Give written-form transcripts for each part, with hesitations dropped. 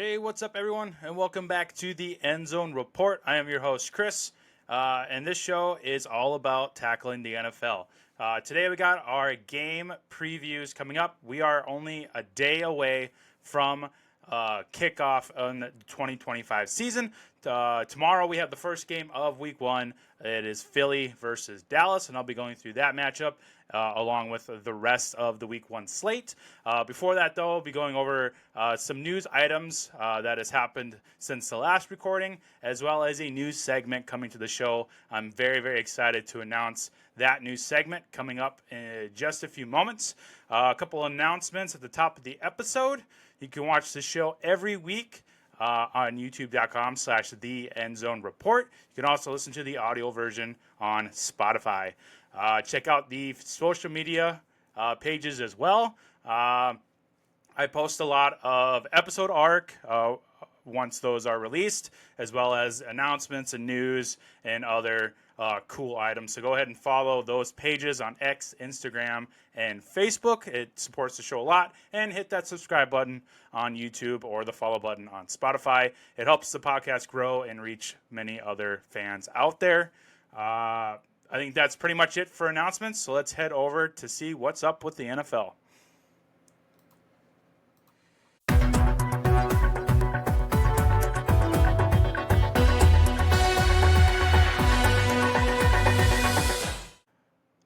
Hey, what's up, everyone, and welcome back to the End Zone Report. I am your host, Chris, and this show is all about tackling the NFL. Today, we got our game previews coming up. We are only a day away from kickoff on the 2025 season. Tomorrow, we have the first game of Week 1. It is Philly versus Dallas, and I'll be going through that matchup along with the rest of the Week 1 slate. Before that, though, I'll be going over some news items that has happened since the last recording, as well as a news segment coming to the show. I'm very, very excited to announce that new segment coming up in just a few moments. A couple announcements at the top of the episode. You can watch the show every week on youtube.com/TheEndZoneReport. You can also listen to the audio version on Spotify. Check out the social media pages as well. I post a lot of episode arc once those are released, as well as announcements and news and other cool items. So go ahead and follow those pages on X, Instagram, and Facebook. It supports the show a lot. And hit that subscribe button on YouTube or the follow button on Spotify. It helps the podcast grow and reach many other fans out there. I think that's pretty much it for announcements. So let's head over to see what's up with the NFL.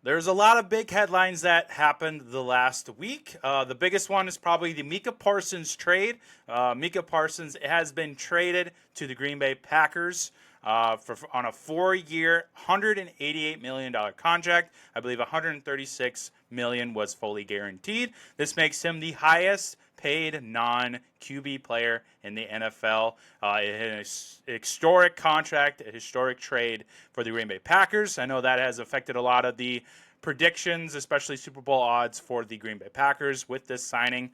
There's a lot of big headlines that happened the last week. The biggest one is probably the Micah Parsons trade. Micah Parsons has been traded to the Green Bay Packers on a 4-year, $188 million contract. I believe $136 million was fully guaranteed. This makes him the highest paid non-QB player in the NFL. An historic contract, a historic trade for the Green Bay Packers. I know that has affected a lot of the predictions, especially Super Bowl odds for the Green Bay Packers with this signing.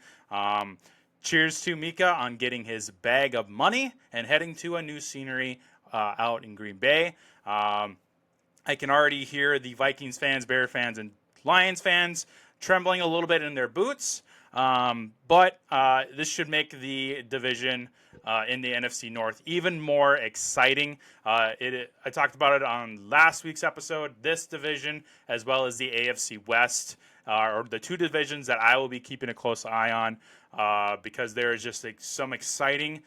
Cheers to Micah on getting his bag of money and heading to a new scenery out in Green Bay. I can already hear the Vikings fans, Bear fans, and Lions fans trembling a little bit in their boots. But this should make the division in the NFC North even more exciting. I talked about it on last week's episode. This division, as well as the AFC West, are the two divisions that I will be keeping a close eye on because there is just some exciting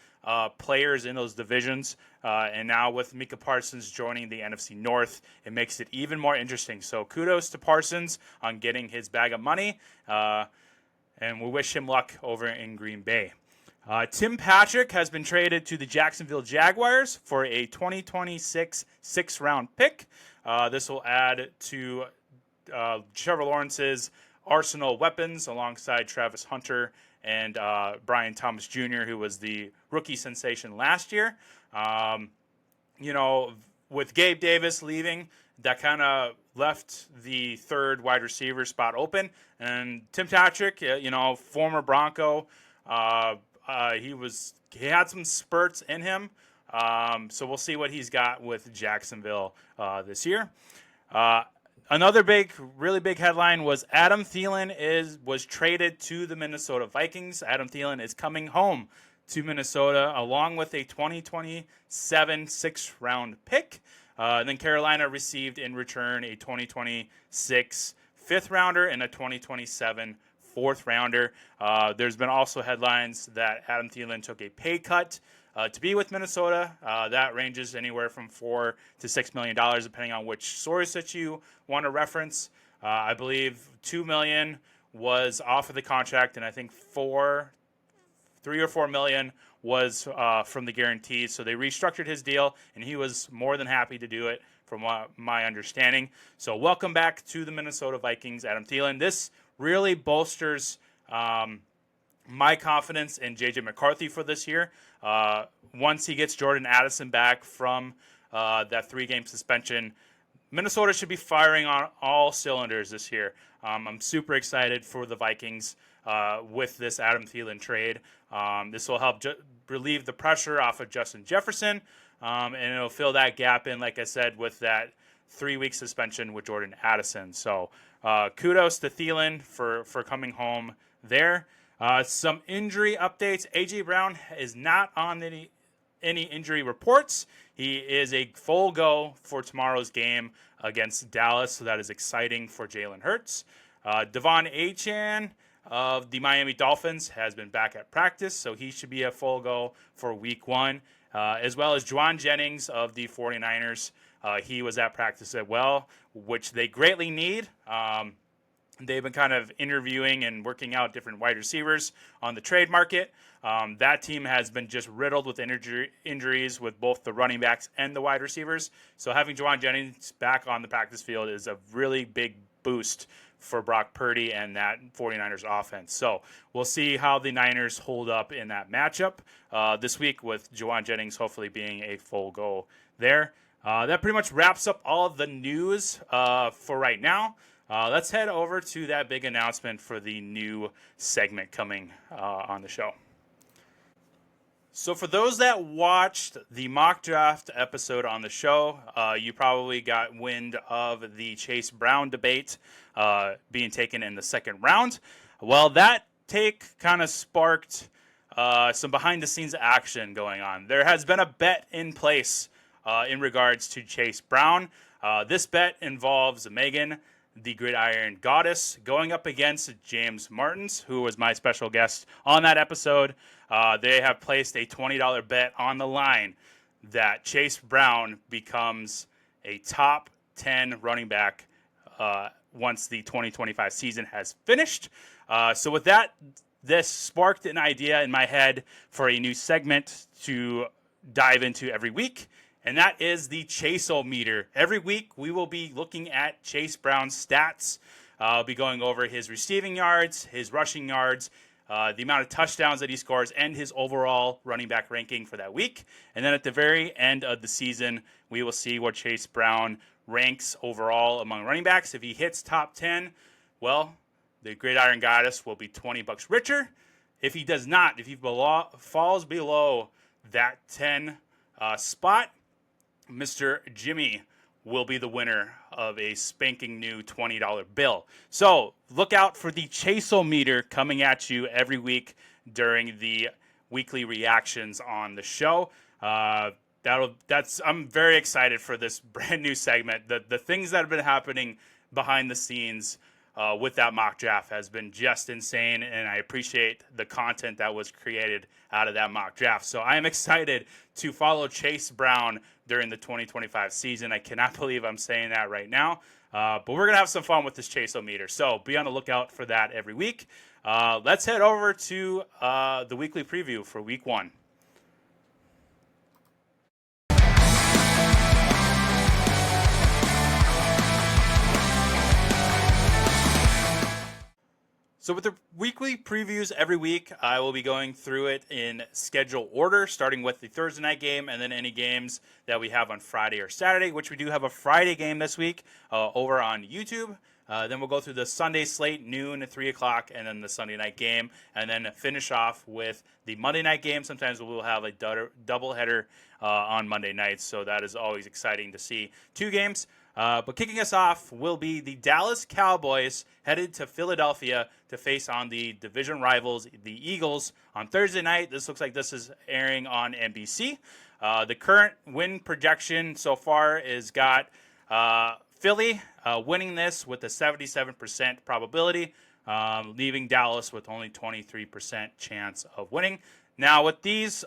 players in those divisions. And now with Micah Parsons joining the NFC North, it makes it even more interesting. So kudos to Parsons on getting his bag of money. And we wish him luck over in Green Bay. Tim Patrick has been traded to the Jacksonville Jaguars for a 2026 sixth-round pick. This will add to Trevor Lawrence's arsenal weapons alongside Travis Hunter and Brian Thomas Jr., who was the rookie sensation last year. With Gabe Davis leaving, that kind of left the third wide receiver spot open. And Tim Patrick, former Bronco, he had some spurts in him. So we'll see what he's got with Jacksonville this year. Another really big headline was Adam Thielen was traded to the Minnesota Vikings. Adam Thielen is coming home to Minnesota along with a 2027 sixth-round pick. And then Carolina received in return a 2026 fifth-rounder and a 2027 fourth-rounder. There's been also headlines that Adam Thielen took a pay cut to be with Minnesota. That ranges anywhere from $4 to $6 million, depending on which source that you want to reference. I believe $2 million was off of the contract, and I think $3 or $4 million was from the guarantees. So they restructured his deal, and he was more than happy to do it, from my understanding. So welcome back to the Minnesota Vikings, Adam Thielen. This really bolsters my confidence in J.J. McCarthy for this year. Once he gets Jordan Addison back from that 3-game suspension, Minnesota should be firing on all cylinders this year. I'm super excited for the Vikings with this Adam Thielen trade. This will help relieve the pressure off of Justin Jefferson, and it'll fill that gap in, like I said, with that 3-week suspension with Jordan Addison. So kudos to Thielen for coming home there. Some injury updates. A.J. Brown is not on any injury reports. He is a full go for tomorrow's game against Dallas, so that is exciting for Jalen Hurts. Devon Achane of the Miami Dolphins has been back at practice, so he should be a full go for week 1, as well as Juwan Jennings of the 49ers. He was at practice as well, which they greatly need. They've been kind of interviewing and working out different wide receivers on the trade market. That team has been just riddled with injuries with both the running backs and the wide receivers. So having Juwan Jennings back on the practice field is a really big boost for Brock Purdy and that 49ers offense. So we'll see how the Niners hold up in that matchup this week with Juwan Jennings hopefully being a full go there. That pretty much wraps up all of the news for right now. Let's head over to that big announcement for the new segment coming on the show. So for those that watched the mock draft episode on the show, you probably got wind of the Chase Brown debate being taken in the second round. Well, that take kind of sparked some behind-the-scenes action going on. There has been a bet in place in regards to Chase Brown. This bet involves Megan, the Gridiron Goddess, going up against James Martins, who was my special guest on that episode. They have placed a $20 bet on the line that Chase Brown becomes a top 10 running back once the 2025 season has finished. So with that, this sparked an idea in my head for a new segment to dive into every week, and that is the Chase-O-meter. Every week, we will be looking at Chase Brown's stats. I'll be going over his receiving yards, his rushing yards, the amount of touchdowns that he scores, and his overall running back ranking for that week. And then at the very end of the season, we will see what Chase Brown ranks overall among running backs. If he hits top 10, well, the Gridiron Goddess will be $20 richer. If he does not, if he falls below that 10 spot, Mr. Jimmy will be the winner of a spanking new $20 bill. So look out for the Chase-O-meter coming at you every week during the weekly reactions on the show. I'm very excited for this brand new segment. The things that have been happening behind the scenes with that mock draft has been just insane, and I appreciate the content that was created out of that mock draft. So I am excited to follow Chase Brown during the 2025 season. I cannot believe I'm saying that right now, but we're going to have some fun with this Chase-O-meter. So be on the lookout for that every week. Let's head over to the weekly preview for week 1. So with the weekly previews every week, I will be going through it in schedule order, starting with the Thursday night game and then any games that we have on Friday or Saturday, which we do have a Friday game this week over on YouTube. Then we'll go through the Sunday slate, noon at 3 o'clock, and then the Sunday night game, and then finish off with the Monday night game. Sometimes we'll have a doubleheader on Monday nights, so that is always exciting to see. 2 games. But kicking us off will be the Dallas Cowboys headed to Philadelphia to face on the division rivals, the Eagles, on Thursday night. This looks like this is airing on NBC. The current win projection so far is got Philly winning this with a 77% probability, leaving Dallas with only 23% chance of winning. Now, with these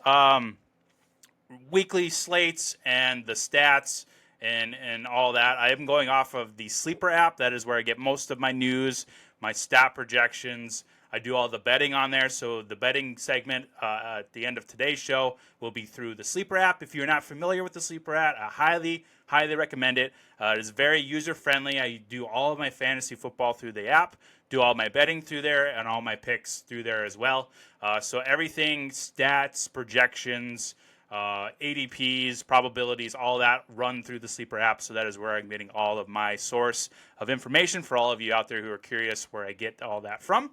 weekly slates and the stats and all that, I am going off of the Sleeper app. That is where I get most of my news, my stat projections. I do all the betting on there, so the betting segment at the end of today's show will be through the Sleeper app. If you're not familiar with the Sleeper app, I highly recommend it. It is very user-friendly. I do all of my fantasy football through the app, do all my betting through there, and all my picks through there as well. So everything, stats, projections, ADPs, probabilities, all that run through the Sleeper app. So that is where I'm getting all of my source of information for all of you out there who are curious where I get all that from.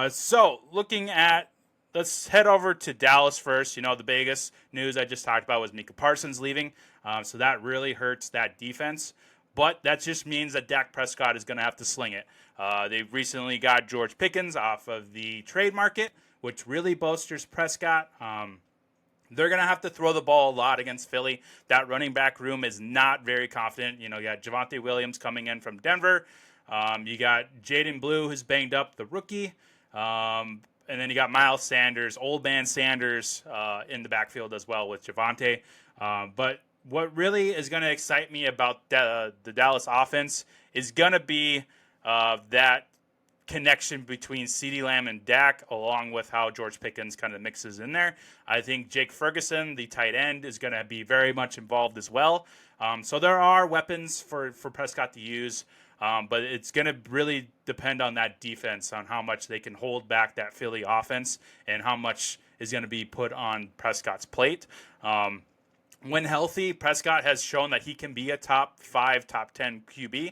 So looking at, let's head over to Dallas first. You know, the biggest news I just talked about was Micah Parsons leaving. So that really hurts that defense. But that just means that Dak Prescott is going to have to sling it. They've recently got George Pickens off of the trade market, which really bolsters Prescott. They're going to have to throw the ball a lot against Philly. That running back room is not very confident. You got Javonte Williams coming in from Denver. You got Jaden Blue, who's banged up, the rookie. And then you got Miles Sanders, old man Sanders, in the backfield as well with Javonte. But what really is going to excite me about the Dallas offense is going to be that connection between CeeDee Lamb and Dak, along with how George Pickens kind of mixes in there. I think Jake Ferguson, the tight end, is going to be very much involved as well. So there are weapons for Prescott to use, but it's going to really depend on that defense, on how much they can hold back that Philly offense and how much is going to be put on Prescott's plate. When healthy, Prescott has shown that he can be a top 5, top 10 QB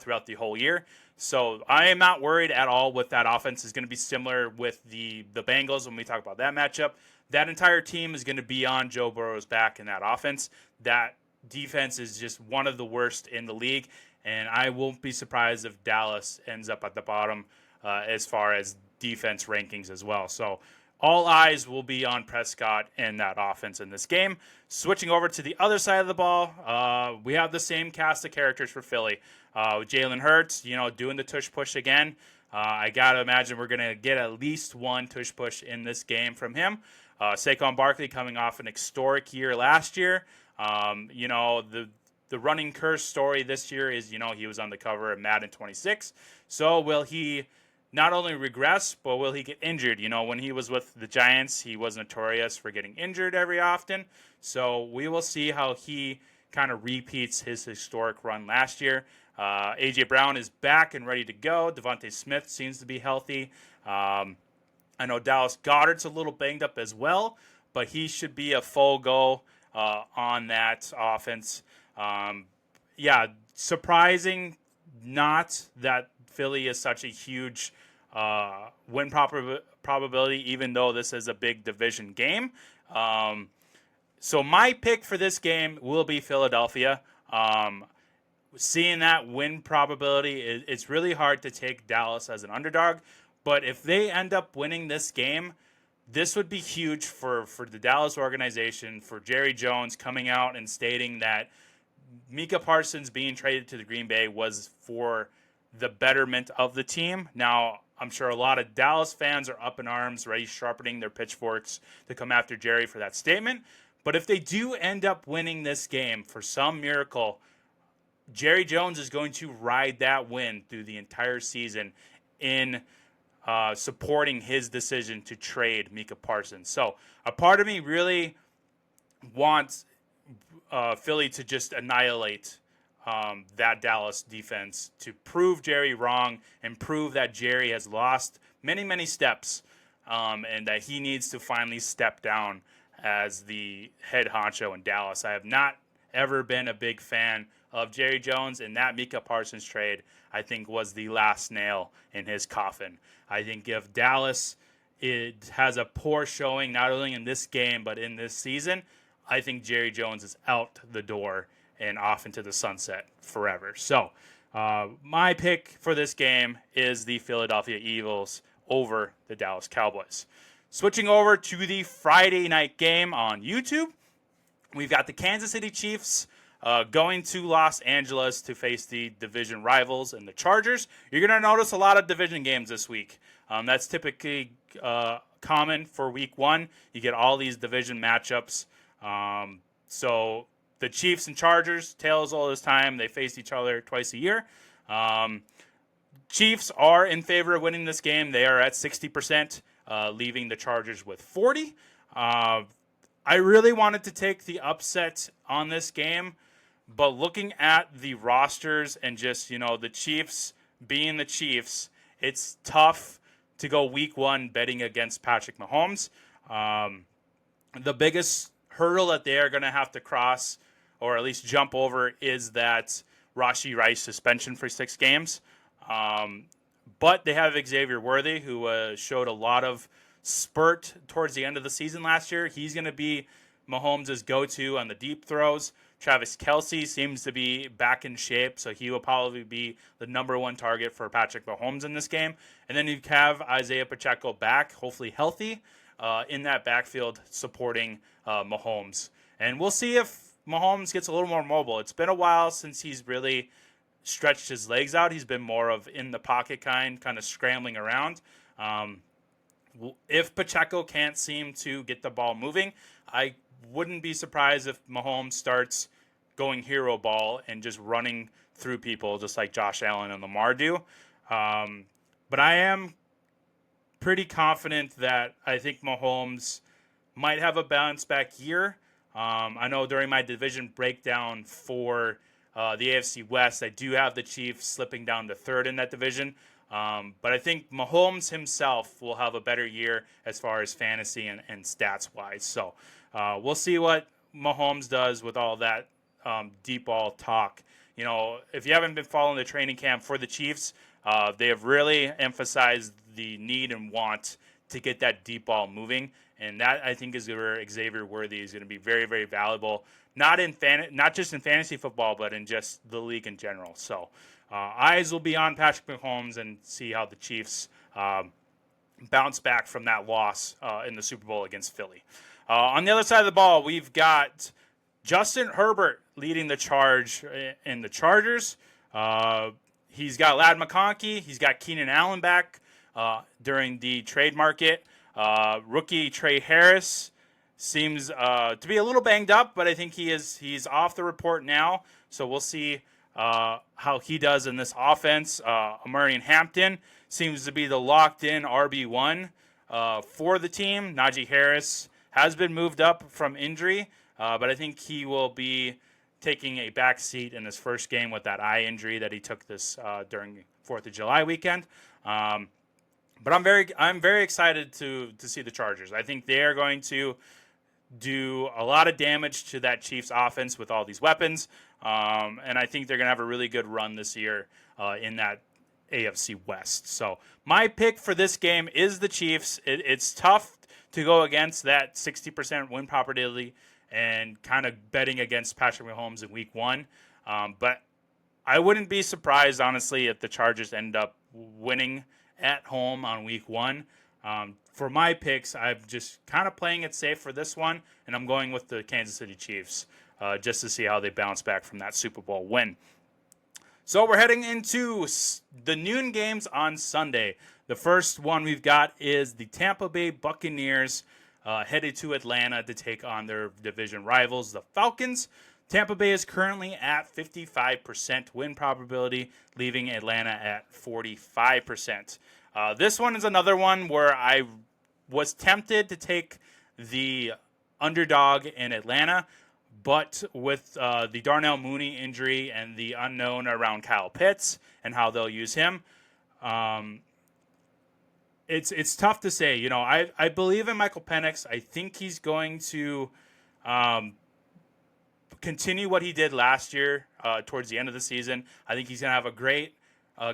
throughout the whole year. So I am not worried at all with that offense. Is going to be similar with the Bengals when we talk about that matchup. That entire team is going to be on Joe Burrow's back in that offense. That defense is just one of the worst in the league, and I won't be surprised if Dallas ends up at the bottom as far as defense rankings as well. So all eyes will be on Prescott and that offense in this game. Switching over to the other side of the ball, we have the same cast of characters for Philly. Jalen Hurts, doing the tush push again. I got to imagine we're going to get at least one tush push in this game from him. Saquon Barkley coming off an historic year last year. The running curse story this year is, he was on the cover of Madden 26. So will he not only regress, but will he get injured? When he was with the Giants, he was notorious for getting injured every often. So we will see how he kind of repeats his historic run last year. A.J. Brown is back and ready to go. Devontae Smith seems to be healthy. I know Dallas Goedert's a little banged up as well, but he should be a full go on that offense. Surprising not that Philly is such a huge win probability, even though this is a big division game. So my pick for this game will be Philadelphia. Seeing that win probability, it's really hard to take Dallas as an underdog. But if they end up winning this game, this would be huge for the Dallas organization, for Jerry Jones coming out and stating that Micah Parsons being traded to the Green Bay was for the betterment of the team. Now, I'm sure a lot of Dallas fans are up in arms, ready sharpening their pitchforks to come after Jerry for that statement. But if they do end up winning this game for some miracle, Jerry Jones is going to ride that win through the entire season in supporting his decision to trade Micah Parsons. So a part of me really wants Philly to just annihilate that Dallas defense, to prove Jerry wrong and prove that Jerry has lost many, many steps, and that he needs to finally step down as the head honcho in Dallas. I have not ever been a big fan of Jerry Jones, and that Micah Parsons trade, I think, was the last nail in his coffin. I think if Dallas has a poor showing, not only in this game, but in this season, I think Jerry Jones is out the door and off into the sunset forever. So my pick for this game is the Philadelphia Eagles over the Dallas Cowboys. Switching over to the Friday night game on YouTube, we've got the Kansas City Chiefs going to Los Angeles to face the division rivals and the Chargers. You're going to notice a lot of division games this week. That's typically common for week one. You get all these division matchups. So the Chiefs and Chargers, tails all this time. They face each other twice a year. Chiefs are in favor of winning this game. They are at 60%, leaving the Chargers with 40%. I really wanted to take the upset on this game, but looking at the rosters and just, the Chiefs being the Chiefs, it's tough to go week one betting against Patrick Mahomes. The biggest hurdle that they are going to have to cross, or at least jump over, is that Rashee Rice suspension for 6 games. But they have Xavier Worthy, who showed a lot of spurt towards the end of the season last year. He's going to be Mahomes' go-to on the deep throws. Travis Kelce seems to be back in shape, so he will probably be the number one target for Patrick Mahomes in this game. And then you have Isaiah Pacheco back, hopefully healthy, in that backfield supporting Mahomes. And we'll see if Mahomes gets a little more mobile. It's been a while since he's really stretched his legs out. He's been more of in the pocket kind of scrambling around. If Pacheco can't seem to get the ball moving, I wouldn't be surprised if Mahomes starts going hero ball and just running through people just like Josh Allen and Lamar do. But I am pretty confident that I think Mahomes might have a bounce back year. I know during my division breakdown for the AFC West, I do have the Chiefs slipping down to third in that division. But I think Mahomes himself will have a better year as far as fantasy and stats-wise. So we'll see what Mahomes does with all that deep ball talk. You know, if you haven't been following the training camp for the Chiefs, they have really emphasized the need and want to get that deep ball moving. And that, I think, is where Xavier Worthy is going to be very, very valuable, not just in fantasy football, but in just the league in general. So eyes will be on Patrick Mahomes and see how the Chiefs bounce back from that loss in the Super Bowl against Philly. On the other side of the ball, we've got Justin Herbert leading the charge in the Chargers. He's got Ladd McConkey. He's got Keenan Allen back during the trade market. Rookie Trey Harris seems to be a little banged up, but I think he's off the report now. So we'll see how he does in this offense. Amarian Hampton seems to be the locked-in RB1 for the team. Najee Harris has been moved up from injury, but I think he will be taking a back seat in his first game with that eye injury that he took this during 4th of July weekend. But I'm very excited to see the Chargers. I think they are going to do a lot of damage to that Chiefs offense with all these weapons, and I think they're going to have a really good run this year in that AFC West. So my pick for this game is the Chiefs. It's tough to go against that 60% win probability and kind of betting against Patrick Mahomes in week 1. But I wouldn't be surprised, honestly, if the Chargers end up winning at home on week 1. For my picks, I'm just kind of playing it safe for this one, and I'm going with the Kansas City Chiefs just to see how they bounce back from that Super Bowl win. So we're heading into the noon games on Sunday. The first one we've got is the Tampa Bay Buccaneers headed to Atlanta to take on their division rivals, the Falcons. Tampa Bay is currently at 55% win probability, leaving Atlanta at 45%. This one is another one where I was tempted to take the underdog in Atlanta, but with the Darnell Mooney injury and the unknown around Kyle Pitts and how they'll use him, it's tough to say. You know, I believe in Michael Penix. I think he's going to continue what he did last year towards the end of the season. I think he's going to have a great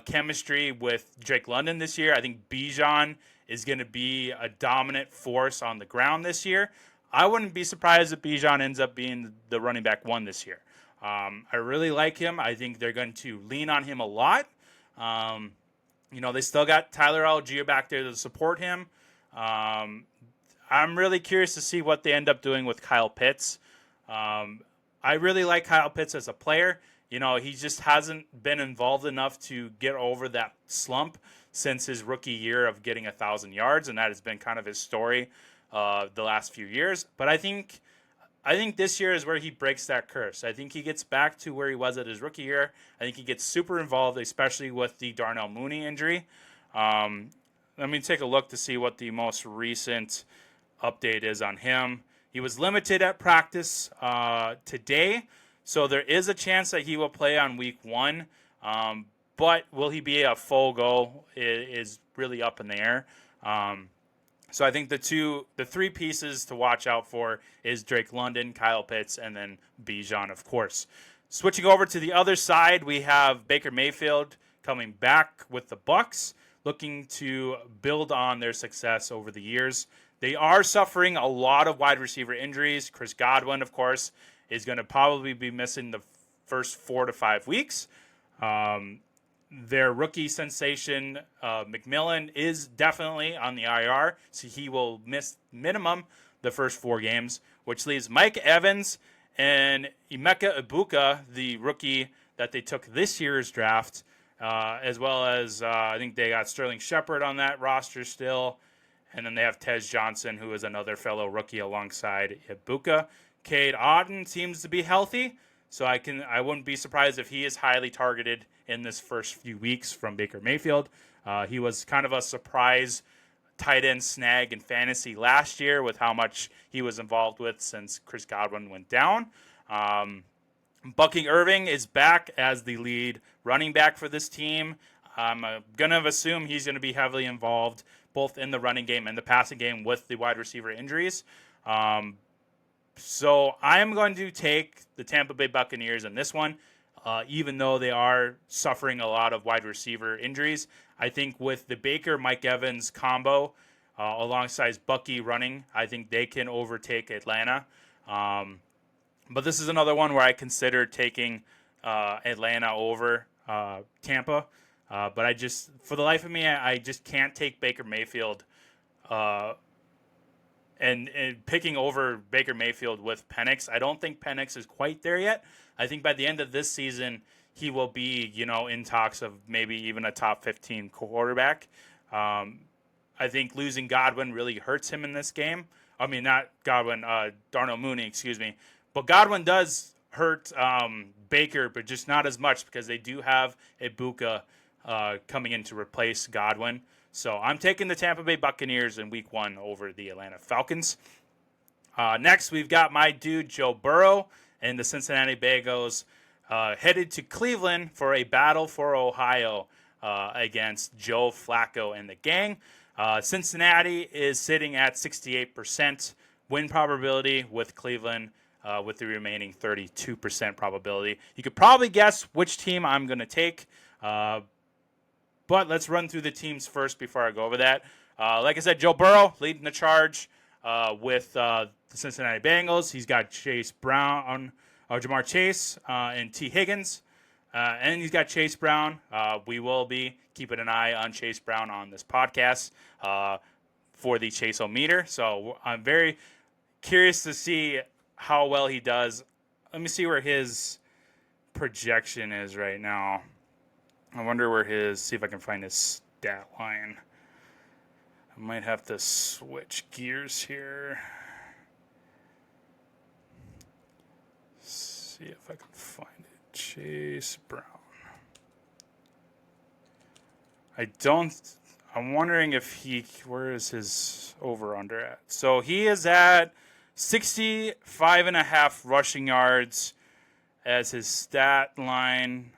chemistry with Drake London this year. I think Bijan is going to be a dominant force on the ground this year. I wouldn't be surprised if Bijan ends up being the running back 1 this year. I really like him. I think they're going to lean on him a lot. You know, they still got Tyler Algier back there to support him. I'm really curious to see what they end up doing with Kyle Pitts. I really like Kyle Pitts as a player. You know, he just hasn't been involved enough to get over that slump since his rookie year of getting 1,000 yards, and that has been kind of his story the last few years. But I think this year is where he breaks that curse. I think he gets back to where he was at his rookie year. I think he gets super involved, especially with the Darnell Mooney injury. Let me take a look to see what the most recent update is on him. He was limited at practice today, so there is a chance that he will play on week 1. But will he be a full go is really up in the air. So I think the 3 pieces to watch out for is Drake London, Kyle Pitts, and then Bijan, of course. Switching over to the other side, we have Baker Mayfield coming back with the Bucs, looking to build on their success over the years. They are suffering a lot of wide receiver injuries. Chris Godwin, of course, is going to probably be missing the first 4 to 5 weeks. Their rookie sensation, McMillan, is definitely on the IR, so he will miss minimum the first 4 games, which leaves Mike Evans and Emeka Ibuka, the rookie that they took this year's draft, as well as I think they got Sterling Shepard on that roster still. And then they have Tez Johnson, who is another fellow rookie alongside Ibuka. Cade Otton seems to be healthy, so I wouldn't be surprised if he is highly targeted in this first few weeks from Baker Mayfield. He was kind of a surprise tight end snag in fantasy last year with how much he was involved with since Chris Godwin went down. Bucky Irving is back as the lead running back for this team. I'm going to assume he's going to be heavily involved both in the running game and the passing game with the wide receiver injuries. So I'm going to take the Tampa Bay Buccaneers in this one, even though they are suffering a lot of wide receiver injuries. I think with the Baker-Mike Evans combo alongside Bucky running, I think they can overtake Atlanta. But this is another one where I consider taking Atlanta over Tampa. But I just, for the life of me, I just can't take Baker Mayfield and picking over Baker Mayfield with Penix. I don't think Penix is quite there yet. I think by the end of this season, he will be, in talks of maybe even a top 15 quarterback. I think losing Godwin really hurts him in this game. I mean, not Godwin, Darnell Mooney, excuse me. But Godwin does hurt Baker, but just not as much because they do have Ibuka coming in to replace Godwin. So I'm taking the Tampa Bay Buccaneers in week 1 over the Atlanta Falcons. Next, we've got my dude Joe Burrow and the Cincinnati Bengals headed to Cleveland for a battle for Ohio against Joe Flacco and the gang. Cincinnati is sitting at 68% win probability with Cleveland with the remaining 32% probability. You could probably guess which team I'm going to take. But let's run through the teams first before I go over that. Like I said, Joe Burrow leading the charge with the Cincinnati Bengals. He's got Chase Brown, Jamar Chase, and T. Higgins. And he's got Chase Brown. We will be keeping an eye on Chase Brown on this podcast for the Chase-O-meter. So I'm very curious to see how well he does. Let me see where his projection is right now. I wonder where see if I can find his stat line. I might have to switch gears here. See if I can find it. Chase Brown. I'm wondering if where is his over-under at? So he is at 65.5 rushing yards as his stat line.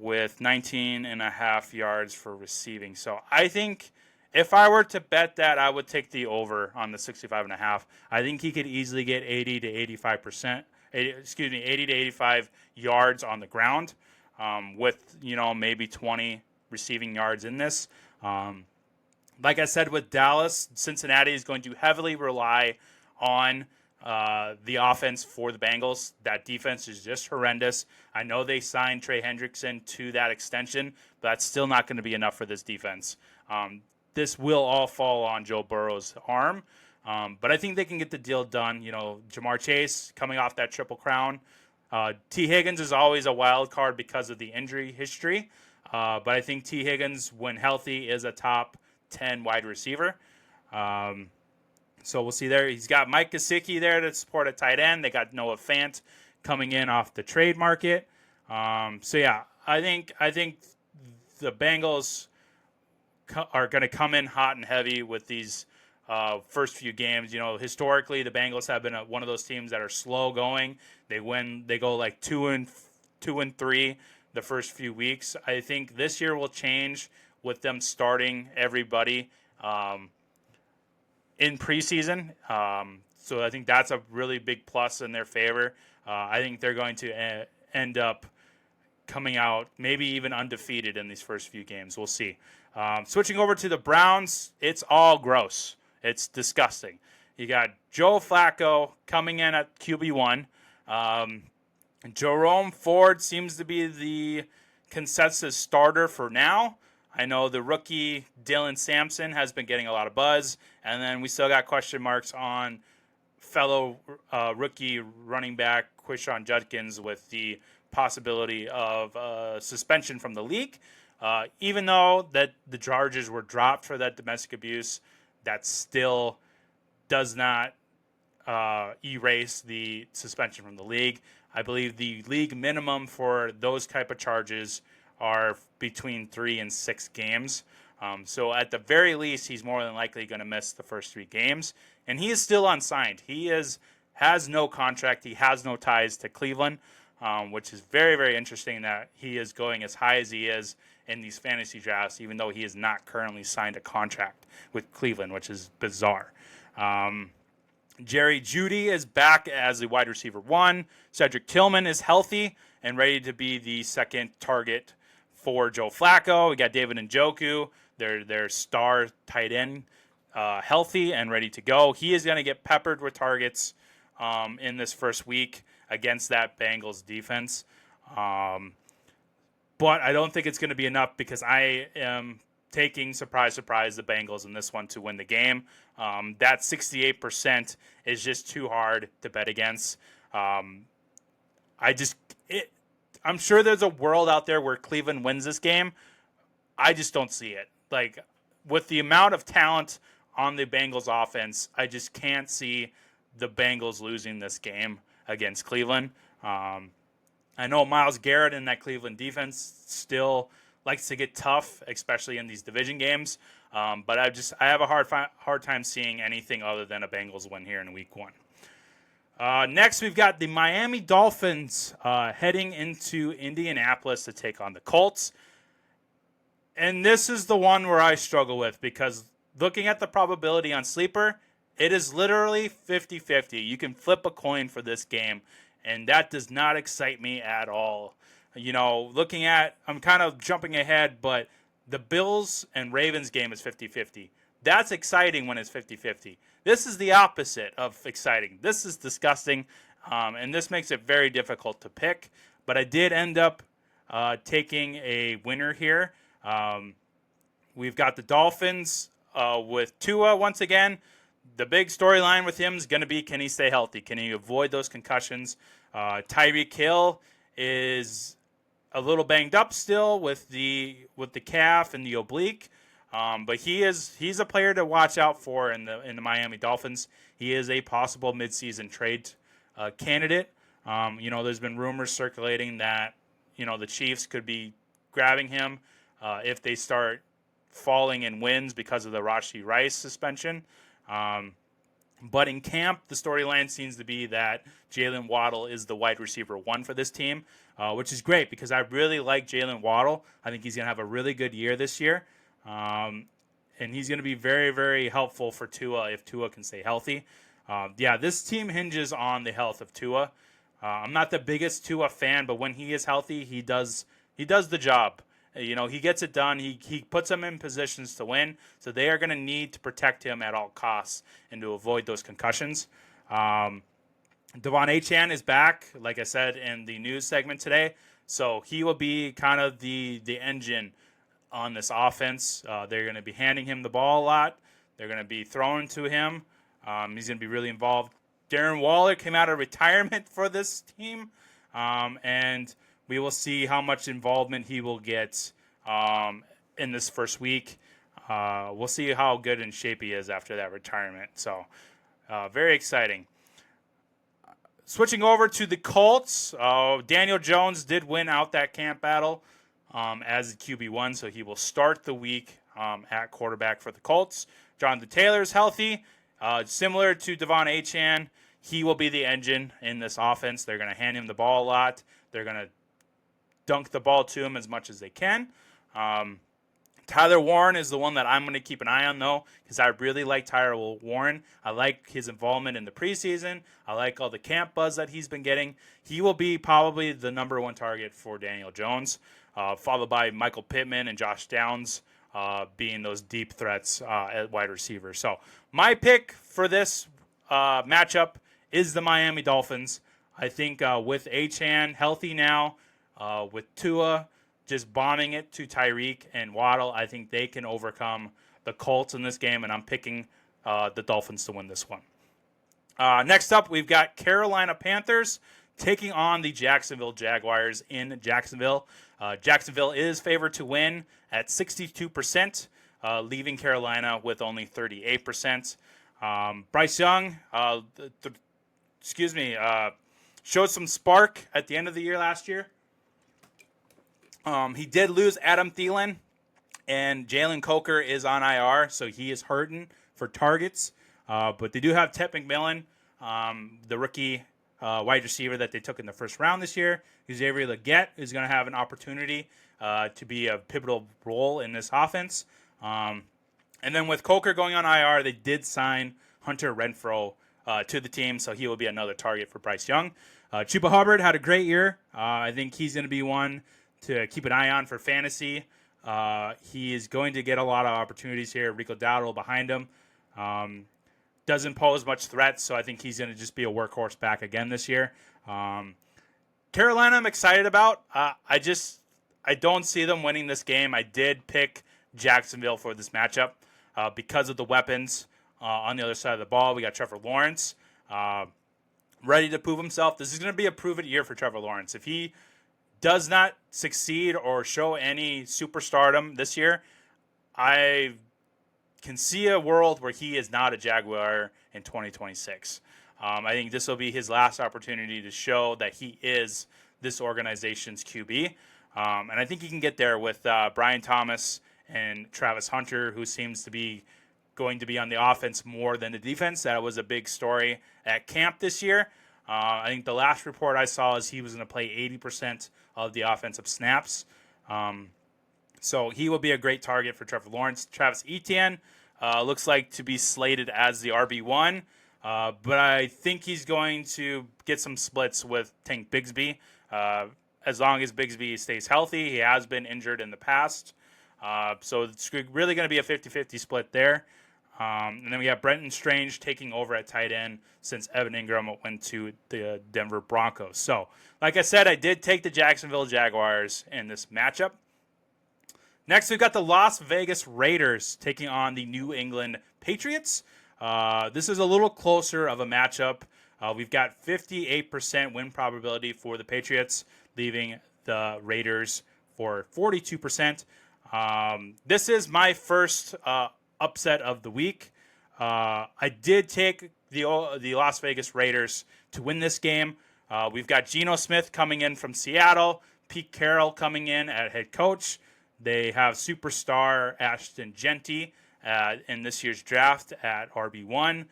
With 19.5 yards for receiving. So I think if I were to bet that, I would take the over on the 65.5. I think he could easily get 80 to 85 yards on the ground with, maybe 20 receiving yards in this. Like I said with Dallas, Cincinnati is going to heavily rely on the offense for the Bengals. That defense is just horrendous. I know they signed Trey Hendrickson to that extension, but that's still not going to be enough for this defense. This will all fall on Joe Burrow's arm, but I think they can get the deal done. Jamar Chase coming off that Triple Crown. T. Higgins is always a wild card because of the injury history, but I think T. Higgins, when healthy, is a top 10 wide receiver. So we'll see there. He's got Mike Gesicki there to support a tight end. They got Noah Fant coming in off the trade market. So yeah, I think the Bengals are going to come in hot and heavy with these first few games. Historically, the Bengals have been one of those teams that are slow going. They go like 2-3 the first few weeks. I think this year will change with them starting everybody in preseason. So I think that's a really big plus in their favor. I think they're going to end up coming out maybe even undefeated in these first few games. We'll see. Switching over to the Browns, it's all gross. It's disgusting. You got Joe Flacco coming in at QB1. Jerome Ford seems to be the consensus starter for now. I know the rookie Dylan Sampson has been getting a lot of buzz, and then we still got question marks on fellow rookie running back Quishon Judkins with the possibility of suspension from the league. Even though that the charges were dropped for that domestic abuse, that still does not erase the suspension from the league. I believe the league minimum for those type of charges are between 3 and 6 games. So at the very least, he's more than likely going to miss the first 3 games. And he is still unsigned. He has no contract. He has no ties to Cleveland, which is very, very interesting that he is going as high as he is in these fantasy drafts, even though he is not currently signed a contract with Cleveland, which is bizarre. Jerry Jeudy is back as the wide receiver 1. Cedric Tillman is healthy and ready to be the second target for Joe Flacco. We got David Njoku, their star tight end, healthy and ready to go. He is going to get peppered with targets in this first week against that Bengals defense. But I don't think it's going to be enough because I am taking, surprise, surprise, the Bengals in this one to win the game. That 68% is just too hard to bet against. I'm sure there's a world out there where Cleveland wins this game. I just don't see it. Like, with the amount of talent on the Bengals offense, I just can't see the Bengals losing this game against Cleveland. I know Myles Garrett in that Cleveland defense still likes to get tough, especially in these division games. But I have a hard time seeing anything other than a Bengals win here in week 1. Next, we've got the Miami Dolphins heading into Indianapolis to take on the Colts. And this is the one where I struggle with because looking at the probability on Sleeper, it is literally 50-50. You can flip a coin for this game, and that does not excite me at all. You know, I'm kind of jumping ahead, but the Bills and Ravens game is 50-50. That's exciting when it's 50-50. This is the opposite of exciting. This is disgusting, and this makes it very difficult to pick. But I did end up taking a winner here. We've got the Dolphins with Tua once again. The big storyline with him is going to be, can he stay healthy? Can he avoid those concussions? Tyreek Hill is a little banged up still with the calf and the oblique, but he's a player to watch out for in the Miami Dolphins. He is a possible midseason trade candidate. There's been rumors circulating that the Chiefs could be grabbing him if they start falling in wins because of the Rashee Rice suspension. But in camp, the storyline seems to be that Jalen Waddle is the wide receiver 1 for this team, which is great because I really like Jalen Waddle. I think he's going to have a really good year this year. And he's going to be very, very helpful for Tua if Tua can stay healthy. This team hinges on the health of Tua. I'm not the biggest Tua fan, but when he is healthy, he does the job. He gets it done. He puts them in positions to win. So they are going to need to protect him at all costs and to avoid those concussions. Devon Achane is back, like I said in the news segment today. So he will be kind of the engine on this offense. They're going to be handing him the ball a lot. They're going to be throwing to him. He's going to be really involved. Darren Waller came out of retirement for this team. And we will see how much involvement he will get in this first week. We'll see how good in shape he is after that retirement. So, very exciting. Switching over to the Colts, Daniel Jones did win out that camp battle as QB1, so he will start the week at quarterback for the Colts. Jonathan Taylor is healthy. Similar to Devon Achane, he will be the engine in this offense. They're going to hand him the ball a lot. They're going to dunk the ball to him as much as they can. Tyler Warren is the one that I'm going to keep an eye on, though, because I really like Tyler Warren. I like his involvement in the preseason. I like all the camp buzz that he's been getting. He will be probably the number 1 target for Daniel Jones, followed by Michael Pittman and Josh Downs being those deep threats at wide receiver. So my pick for this matchup is the Miami Dolphins. I think with Achane healthy now, with Tua just bombing it to Tyreek and Waddle, I think they can overcome the Colts in this game, and I'm picking the Dolphins to win this one. Next up, we've got Carolina Panthers taking on the Jacksonville Jaguars in Jacksonville. Jacksonville is favored to win at 62%, leaving Carolina with only 38%. Bryce Young, showed some spark at the end of the year last year. He did lose Adam Thielen, and Jalen Coker is on IR, so he is hurting for targets. But they do have Ted McMillan, the rookie wide receiver that they took in the first round this year. Xavier Legette is going to have an opportunity to be a pivotal role in this offense. And then with Coker going on IR, they did sign Hunter Renfrow to the team, so he will be another target for Bryce Young. Chuba Hubbard had a great year. I think he's going to be one to keep an eye on for fantasy. He is going to get a lot of opportunities here. Rico Dowdle behind him. Doesn't pose much threat, so I think he's going to just be a workhorse back again this year. Carolina, I'm excited about. I don't see them winning this game. I did pick Jacksonville for this matchup because of the weapons on the other side of the ball. We got Trevor Lawrence ready to prove himself. This is going to be a prove-it year for Trevor Lawrence. If he does not succeed or show any superstardom this year, I can see a world where he is not a Jaguar in 2026. I think this will be his last opportunity to show that he is this organization's QB. And I think he can get there with Brian Thomas and Travis Hunter, who seems to be going to be on the offense more than the defense. That was a big story at camp this year. I think the last report I saw is he was going to play 80% of the offensive snaps. So he will be a great target for Trevor Lawrence. Travis Etienne looks like to be slated as the RB1, but I think he's going to get some splits with Tank Bigsby. As long as Bigsby stays healthy, he has been injured in the past. So it's really going to be a 50-50 split there. And then we have Brenton Strange taking over at tight end since Evan Ingram went to the Denver Broncos. So, like I said, I did take the Jacksonville Jaguars in this matchup. Next, we've got the Las Vegas Raiders taking on the New England Patriots. This is a little closer of a matchup. We've got 58% win probability for the Patriots, leaving the Raiders for 42%. This is my first upset of the week. I did take the Las Vegas Raiders to win this game. We've got Geno Smith coming in from Seattle, Pete Carroll coming in at head coach. They have superstar Ashton Genty in this year's draft at RB1.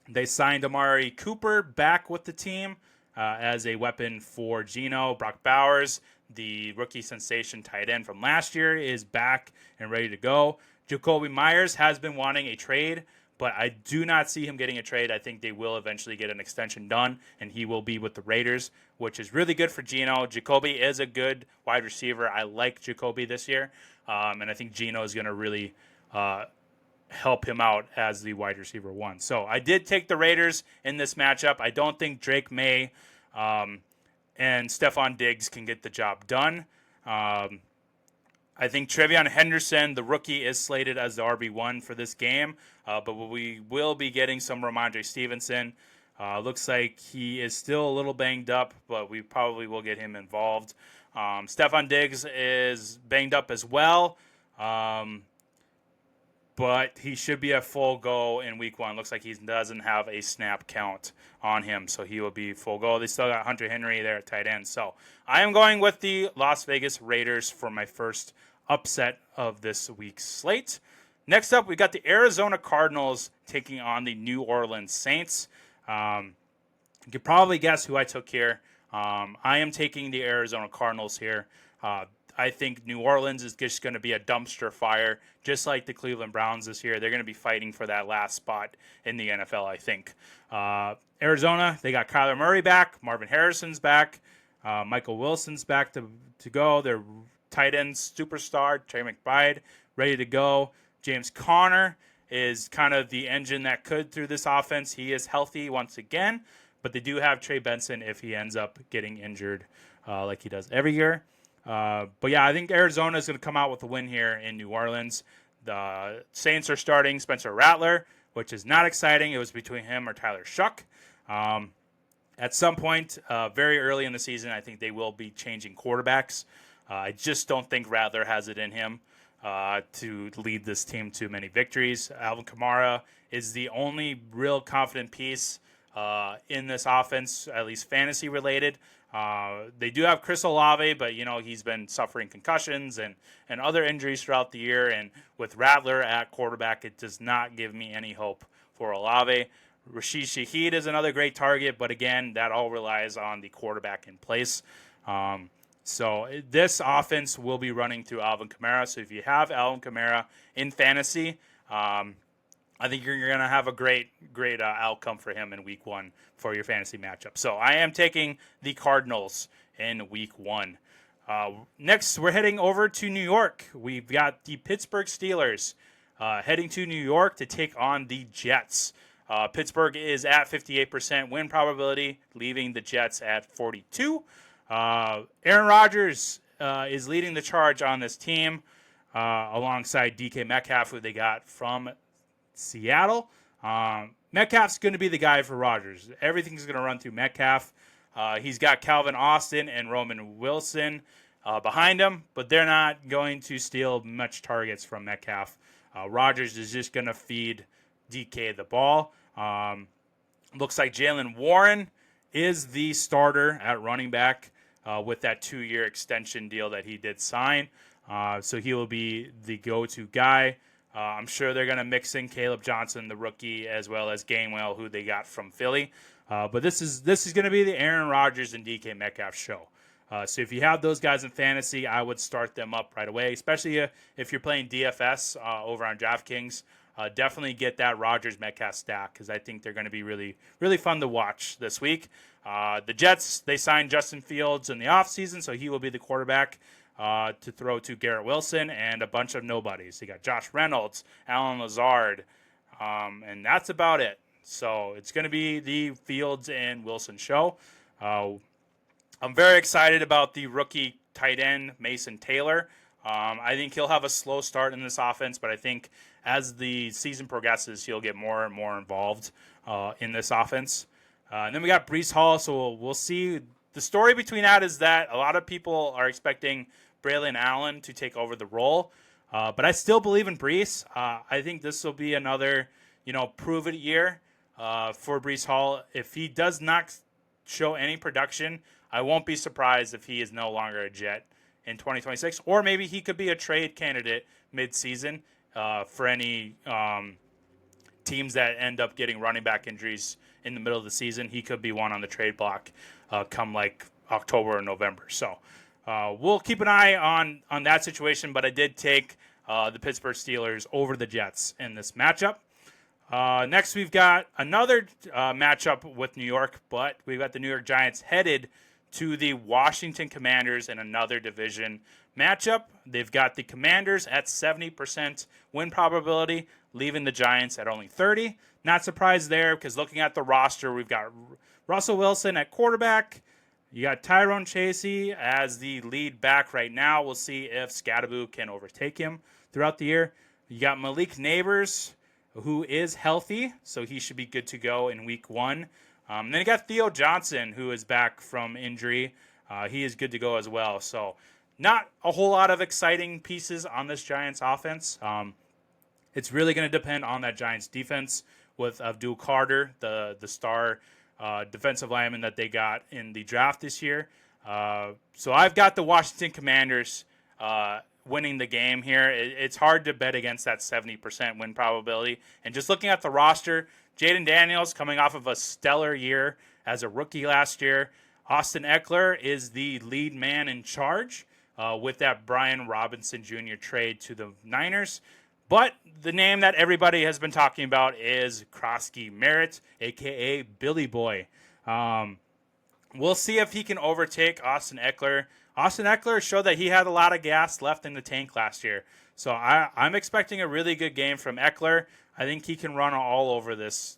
They signed Amari Cooper back with the team as a weapon for Geno. Brock Bowers, the rookie sensation tight end from last year, is back and ready to go. Jacoby Myers has been wanting a trade, but I do not see him getting a trade. I think they will eventually get an extension done, and he will be with the Raiders, which is really good for Geno. Jacoby is a good wide receiver. I like Jacoby this year, and I think Geno is going to really help him out as the wide receiver one. So I did take the Raiders in this matchup. I don't think Drake May and Stephon Diggs can get the job done. I think Trevion Henderson, the rookie, is slated as the RB1 for this game, but we will be getting some Ramondre Stevenson. Looks like he is still a little banged up, but we probably will get him involved. Stephon Diggs is banged up as well, but he should be a full go in week one. Looks like he doesn't have a snap count on him, so he will be full go. They still got Hunter Henry there at tight end. So I am going with the Las Vegas Raiders for my first upset of this week's slate. Next up, we got the Arizona Cardinals taking on the New Orleans Saints. You can probably guess who I took here. I am taking the Arizona Cardinals here. I think New Orleans is just going to be a dumpster fire, just like the Cleveland Browns this year. They're going to be fighting for that last spot in the NFL, I think. Arizona, they got Kyler Murray back. Marvin Harrison's back. Michael Wilson's back to go. Their tight end superstar, Trey McBride, ready to go. James Conner is kind of the engine that could through this offense. He is healthy once again, but they do have Trey Benson if he ends up getting injured like he does every year. But yeah, I think Arizona is going to come out with a win here in New Orleans. The Saints are starting Spencer Rattler, which is not exciting. It was between him or Tyler Shuck. At some point, very early in the season, I think they will be changing quarterbacks. I just don't think Rattler has it in him to lead this team to many victories. Alvin Kamara is the only real confident piece in this offense, at least fantasy related. They do have Chris Olave, but he's been suffering concussions and other injuries throughout the year. And with Rattler at quarterback, it does not give me any hope for Olave. Rashid Shaheed is another great target, but again, that all relies on the quarterback in place. So this offense will be running through Alvin Kamara. So if you have Alvin Kamara in fantasy, I think you're going to have a great outcome for him in week 1 for your fantasy matchup. So I am taking the Cardinals in week 1. Next, we're heading over to New York. We've got the Pittsburgh Steelers heading to New York to take on the Jets. Pittsburgh is at 58% win probability, leaving the Jets at 42%. Aaron Rodgers is leading the charge on this team alongside DK Metcalf, who they got from Seattle. Metcalf's going to be the guy for Rodgers. Everything's going to run through Metcalf. He's got Calvin Austin and Roman Wilson behind him, but they're not going to steal much targets from Metcalf. Rodgers is just going to feed DK the ball. Looks like Jalen Warren is the starter at running back with that 2-year extension deal that he did sign. So he will be the go-to guy. I'm sure they're going to mix in Caleb Johnson, the rookie, as well as Gainwell, who they got from Philly. But this is going to be the Aaron Rodgers and DK Metcalf show. So if you have those guys in fantasy, I would start them up right away, especially if you're playing DFS over on DraftKings. Definitely get that Rodgers Metcalf stack because I think they're going to be really, really fun to watch this week. The Jets, they signed Justin Fields in the offseason, so he will be the quarterback to throw to Garrett Wilson and a bunch of nobodies. They got Josh Reynolds, Alan Lazard, and that's about it. So it's going to be the Fields and Wilson show. I'm very excited about the rookie tight end, Mason Taylor. I think he'll have a slow start in this offense, but I think as the season progresses, he'll get more and more involved in this offense. And then we got Breece Hall, so we'll see. The story between that is that a lot of people are expecting Braylon Allen to take over the role, but I still believe in Breece. I think this will be another, prove-it year for Breece Hall. If he does not show any production, I won't be surprised if he is no longer a Jet in 2026, or maybe he could be a trade candidate mid-season for any teams that end up getting running back injuries in the middle of the season. He could be one on the trade block come like October or November. So we'll keep an eye on that situation, but I did take the Pittsburgh Steelers over the Jets in this matchup. Next, we've got another matchup with New York, but we've got the New York Giants headed to the Washington Commanders in another division matchup. They've got the Commanders at 70% win probability, leaving the Giants at only 30%. Not surprised there because looking at the roster, we've got Russell Wilson at quarterback. You got Tyrone Chasey as the lead back right now. We'll see if Scadaboo can overtake him throughout the year. You got Malik Neighbors, who is healthy, so he should be good to go in week 1. Then you got Theo Johnson, who is back from injury. He is good to go as well. So not a whole lot of exciting pieces on this Giants offense. It's really going to depend on that Giants defense with Abdul Carter, the star defensive lineman that they got in the draft this year. So I've got the Washington Commanders winning the game here. It's hard to bet against that 70% win probability. And just looking at the roster, Jaden Daniels coming off of a stellar year as a rookie last year. Austin Eckler is the lead man in charge with that Brian Robinson Jr. trade to the Niners. But the name that everybody has been talking about is Krosky Merritt, a.k.a. Billy Boy. We'll see if he can overtake Austin Eckler. Austin Eckler showed that he had a lot of gas left in the tank last year. So I'm expecting a really good game from Eckler. I think he can run all over this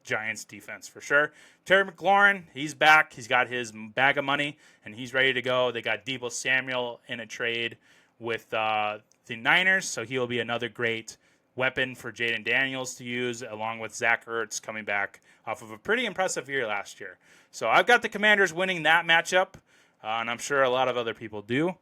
Giants defense for sure. Terry McLaurin, he's back. He's got his bag of money, and he's ready to go. They got Deebo Samuel in a trade with the Niners, so he'll be another great weapon for Jaden Daniels to use, along with Zach Ertz coming back off of a pretty impressive year last year. So I've got the Commanders winning that matchup, and I'm sure a lot of other people do.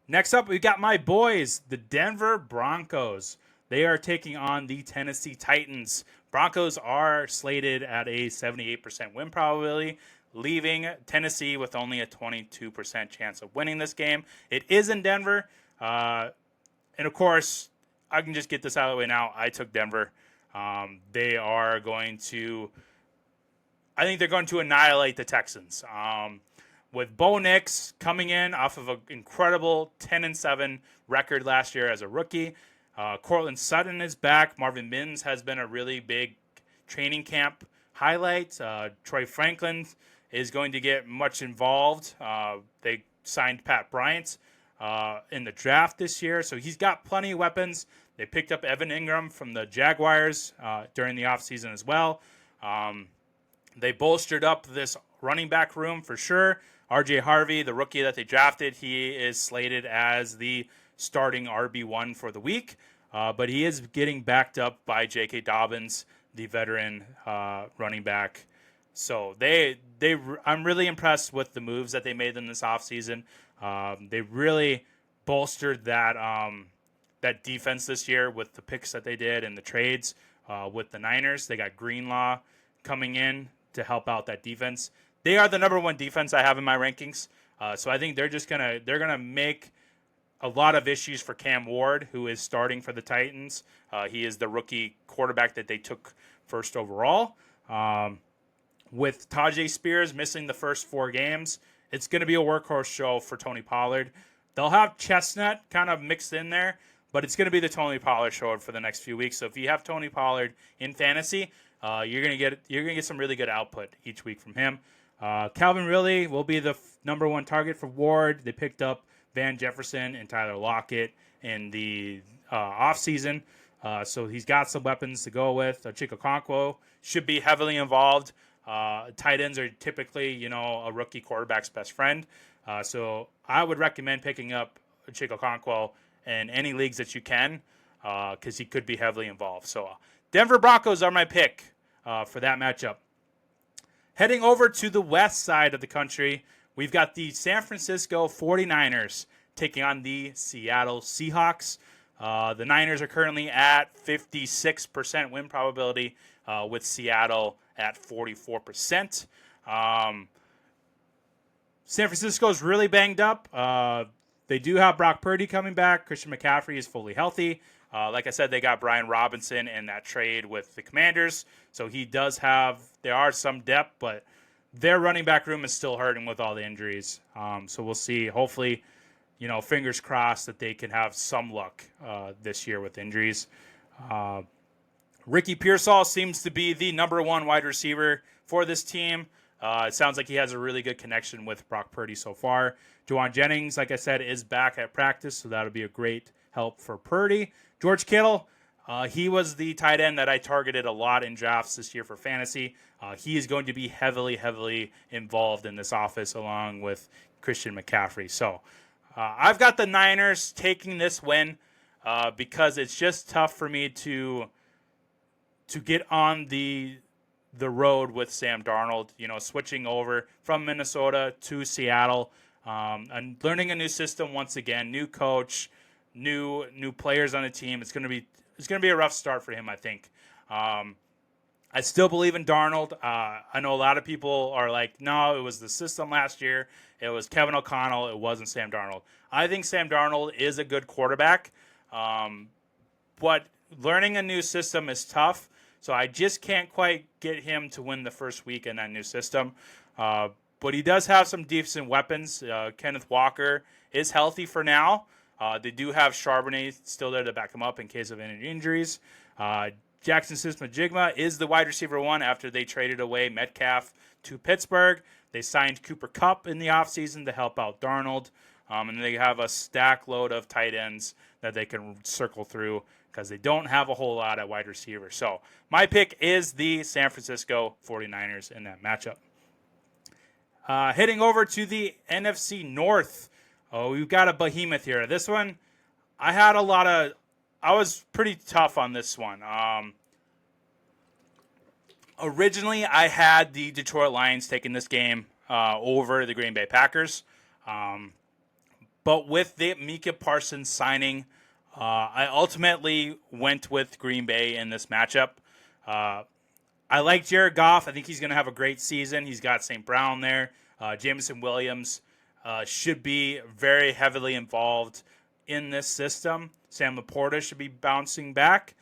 Next up, we got my boys, the Denver Broncos. They are taking on the Tennessee Titans. Broncos are slated at a 78% win probability, leaving Tennessee with only a 22% chance of winning this game. It is in Denver, and of course, I can just get this out of the way now. I took Denver. They are going to, I think they're going to annihilate the Texans. With Bo Nix coming in off of an incredible 10-7 record last year as a rookie. Cortland Sutton is back. Marvin Mims has been a really big training camp highlight. Troy Franklin is going to get much involved. They signed Pat Bryant in the draft this year, so he's got plenty of weapons. They picked up Evan Ingram from the Jaguars during the offseason as well. They bolstered up this running back room for sure. R.J. Harvey, the rookie that they drafted, he is slated as the starting RB1 for the week, but he is getting backed up by J.K. Dobbins, the veteran running back. So I'm really impressed with the moves that they made in this offseason. They really bolstered that defense this year with the picks that they did and the trades with the Niners. They got Greenlaw coming in to help out that defense. They are the number one defense I have in my rankings. So I think they're gonna make a lot of issues for Cam Ward, who is starting for the Titans. He is the rookie quarterback that they took first overall. With Tajay Spears missing the first 4 games, it's going to be a workhorse show for Tony Pollard. They'll have Chestnut kind of mixed in there, but it's going to be the Tony Pollard show for the next few weeks. So if you have Tony Pollard in fantasy, you're going to get some really good output each week from him. Calvin Ridley will be the number one target for Ward. They picked up Van Jefferson and Tyler Lockett in the offseason. So he's got some weapons to go with. Chico Okonkwo should be heavily involved. Tight ends are typically, a rookie quarterback's best friend. So I would recommend picking up Chico Okonkwo in any leagues that you can because he could be heavily involved. So Denver Broncos are my pick for that matchup. Heading over to the west side of the country, we've got the San Francisco 49ers taking on the Seattle Seahawks. The Niners are currently at 56% win probability with Seattle at 44%. San Francisco is really banged up. They do have Brock Purdy coming back. Christian McCaffrey is fully healthy. Like I said, they got Brian Robinson in that trade with the Commanders. So there are some depth, but their running back room is still hurting with all the injuries. So we'll see. Hopefully, fingers crossed that they can have some luck this year with injuries. Ricky Pearsall seems to be the number one wide receiver for this team. It sounds like he has a really good connection with Brock Purdy so far. Juwan Jennings, like I said, is back at practice, so that'll be a great help for Purdy. George Kittle, he was the tight end that I targeted a lot in drafts this year for fantasy. He is going to be heavily, heavily involved in this office along with Christian McCaffrey. So I've got the Niners taking this win because it's just tough for me to get on the road with Sam Darnold, switching over from Minnesota to Seattle, and learning a new system once again, new coach, new players on the team. It's going to be a rough start for him, I think. I still believe in Darnold. I know a lot of people are like, no, it was the system last year. It was Kevin O'Connell. It wasn't Sam Darnold. I think Sam Darnold is a good quarterback, but learning a new system is tough. So I just can't quite get him to win the first week in that new system. But he does have some decent weapons. Kenneth Walker is healthy for now. They do have Charbonnet still there to back him up in case of any injuries. Jackson Smith-Njigba is the wide receiver one after they traded away Metcalf to Pittsburgh. They signed Cooper Kupp in the offseason to help out Darnold. And they have a stack load of tight ends that they can circle through because they don't have a whole lot at wide receiver. So my pick is the San Francisco 49ers in that matchup. Heading over to the NFC North. Oh, we've got a behemoth here. This one, I was pretty tough on this one. Originally, I had the Detroit Lions taking this game over the Green Bay Packers. But with the Micah Parsons signing, I ultimately went with Green Bay in this matchup. I like Jared Goff. I think he's going to have a great season. He's got St. Brown there. Jameson Williams should be very heavily involved in this system. Sam Laporta should be bouncing back.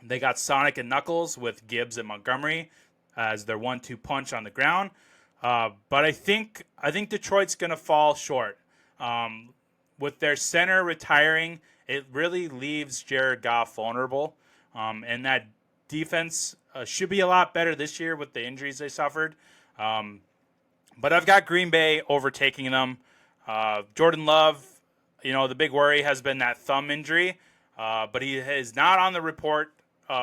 They got Sonic and Knuckles with Gibbs and Montgomery as their 1-2 punch on the ground. But I think Detroit's going to fall short. With their center retiring, it really leaves Jared Goff vulnerable. And that defense should be a lot better this year with the injuries they suffered. But I've got Green Bay overtaking them. Jordan Love, the big worry has been that thumb injury. But he is not on the report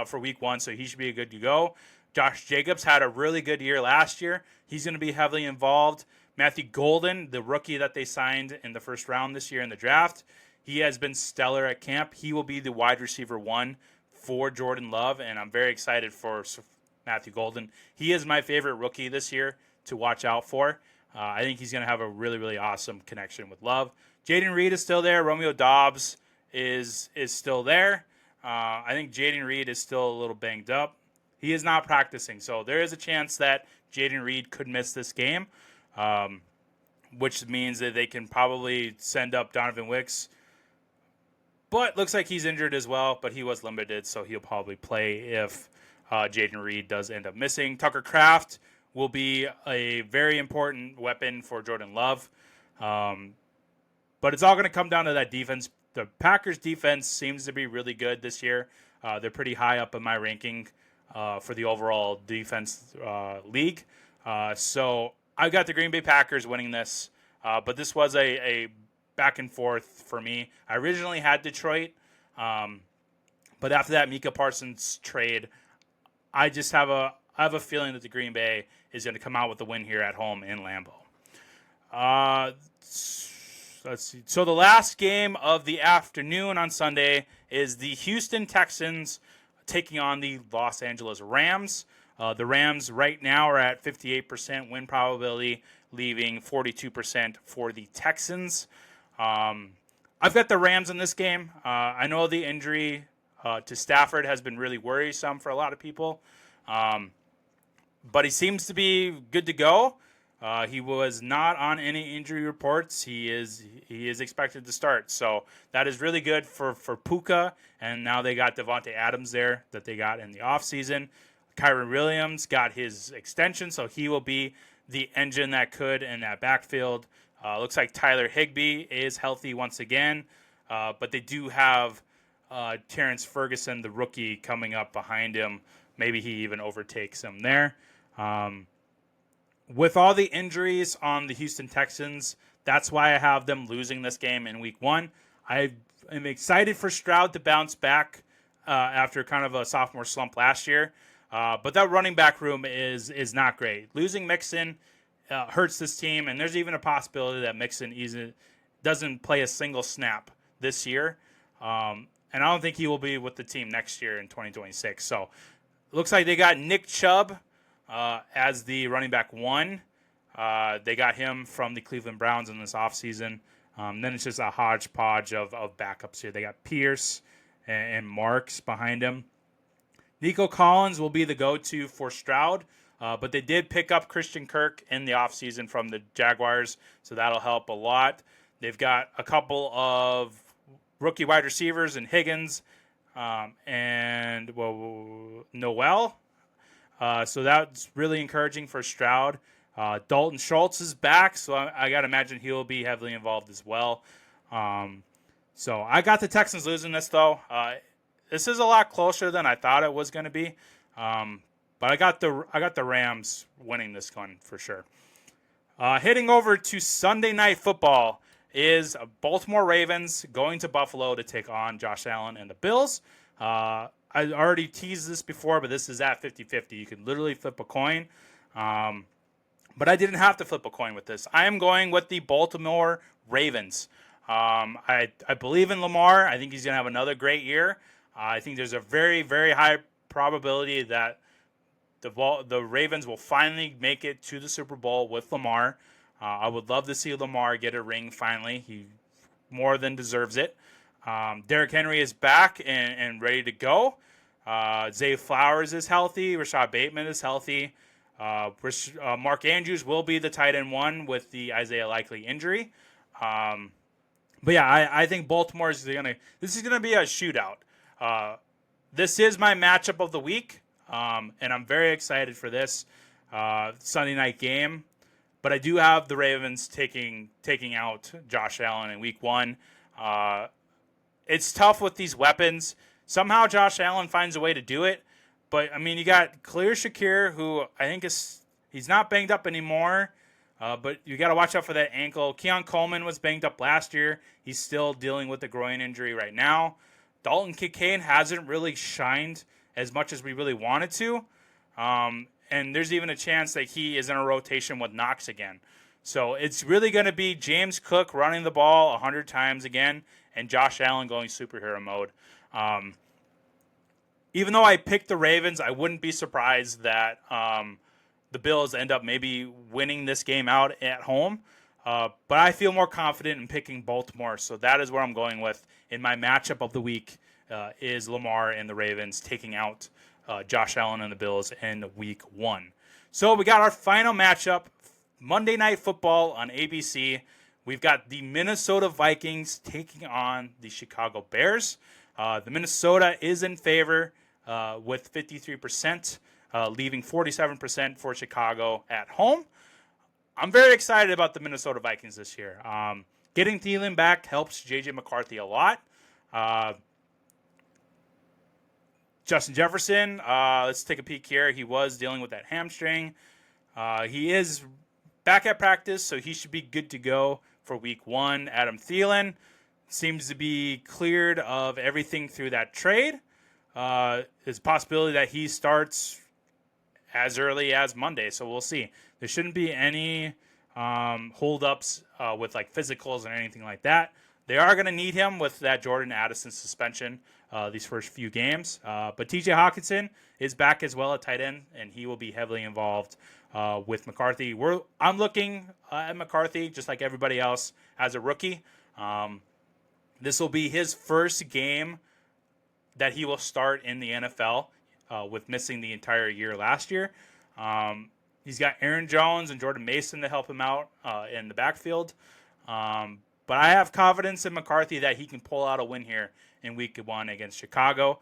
for week 1, so he should be good to go. Josh Jacobs had a really good year last year. He's going to be heavily involved. Matthew Golden, the rookie that they signed in the first round this year in the draft, he has been stellar at camp. He will be the wide receiver 1 for Jordan Love, and I'm very excited for Matthew Golden. He is my favorite rookie this year to watch out for. I think he's going to have a really, really awesome connection with Love. Jaden Reed is still there. Romeo Doubs is still there. I think Jaden Reed is still a little banged up. He is not practicing, so there is a chance that Jaden Reed could miss this game, which means that they can probably send up Donovan Wicks. But looks like he's injured as well, but he was limited, so he'll probably play if Jaden Reed does end up missing. Tucker Kraft will be a very important weapon for Jordan Love. But it's all going to come down to that defense. The Packers defense seems to be really good this year. They're pretty high up in my ranking for the overall defense league. So I've got the Green Bay Packers winning this. But this was a back and forth for me. I originally had Detroit. But after that Micah Parsons trade, I have a feeling that the Green Bay is going to come out with the win here at home in Lambeau. Let's see. So the last game of the afternoon on Sunday is the Houston Texans taking on the Los Angeles Rams. The Rams right now are at 58% win probability, leaving 42% for the Texans. I've got the Rams in this game. I know the injury to Stafford has been really worrisome for a lot of people. But he seems to be good to go. He was not on any injury reports. He is expected to start. So that is really good for Puka. And now they got Devontae Adams there that they got in the offseason. Kyron Williams got his extension, so he will be the engine that could in that backfield. Looks like Tyler Higbee is healthy once again. But they do have Terrence Ferguson, the rookie, coming up behind him. Maybe he even overtakes him there. With all the injuries on the Houston Texans, that's why I have them losing this game in week 1. I am excited for Stroud to bounce back after kind of a sophomore slump last year. But that running back room is not great. Losing Mixon hurts this team, and there's even a possibility that Mixon doesn't play a single snap this year. And I don't think he will be with the team next year in 2026. So it looks like they got Nick Chubb as the running back 1. They got him from the Cleveland Browns in this offseason. Then it's just a hodgepodge of backups here. They got Pierce and Marks behind him. Nico Collins will be the go-to for Stroud, but they did pick up Christian Kirk in the offseason from the Jaguars, so that'll help a lot. They've got a couple of rookie wide receivers in Higgins and Noel. So that's really encouraging for Stroud. Dalton Schultz is back, so I got to imagine he'll be heavily involved as well. So I got the Texans losing this, though. This is a lot closer than I thought it was going to be. But I got the Rams winning this one for sure. Heading over to Sunday Night Football is Baltimore Ravens going to Buffalo to take on Josh Allen and the Bills. I already teased this before, but this is at 50-50. You can literally flip a coin. But I didn't have to flip a coin with this. I am going with the Baltimore Ravens. I believe in Lamar. I think he's going to have another great year. I think there's a very, very high probability that the Ravens will finally make it to the Super Bowl with Lamar. I would love to see Lamar get a ring finally. He more than deserves it. Derrick Henry is back and ready to go. Zay Flowers is healthy. Rashad Bateman is healthy. Mark Andrews will be the tight end one with the Isaiah Likely injury. But yeah, I think Baltimore is this is gonna be a shootout. This is my matchup of the week, and I'm very excited for this Sunday night game. But I do have the Ravens taking out Josh Allen in week 1. It's tough with these weapons. Somehow Josh Allen finds a way to do it. But I mean, you got Khalil Shakir, who I think he's not banged up anymore. But you got to watch out for that ankle. Keon Coleman was banged up last year. He's still dealing with a groin injury right now. Dalton Kincaid hasn't really shined as much as we really wanted to. And there's even a chance that he is in a rotation with Knox again. So it's really going to be James Cook running the ball 100 times again and Josh Allen going superhero mode. Even though I picked the Ravens, I wouldn't be surprised that the Bills end up maybe winning this game out at home. But I feel more confident in picking Baltimore, so that is where I'm going with in my matchup of the week is Lamar and the Ravens taking out Josh Allen and the Bills in week 1. So we got our final matchup, Monday Night Football on ABC. We've got the Minnesota Vikings taking on the Chicago Bears. The Minnesota is in favor with 53%, leaving 47% for Chicago at home. I'm very excited about the Minnesota Vikings this year. Getting Thielen back helps J.J. McCarthy a lot. Justin Jefferson, let's take a peek here. He was dealing with that hamstring. He is back at practice, so he should be good to go for week 1. Adam Thielen seems to be cleared of everything through that trade. There's a possibility that he starts as early as Monday, so we'll see. There shouldn't be any holdups with like physicals or anything like that. They are going to need him with that Jordan Addison suspension these first few games. But TJ Hawkinson is back as well at tight end, and he will be heavily involved with McCarthy. I'm looking at McCarthy, just like everybody else, as a rookie. This will be his first game that he will start in the NFL with missing the entire year last year. He's got Aaron Jones and Jordan Mason to help him out in the backfield. But I have confidence in McCarthy that he can pull out a win here in week 1 against Chicago.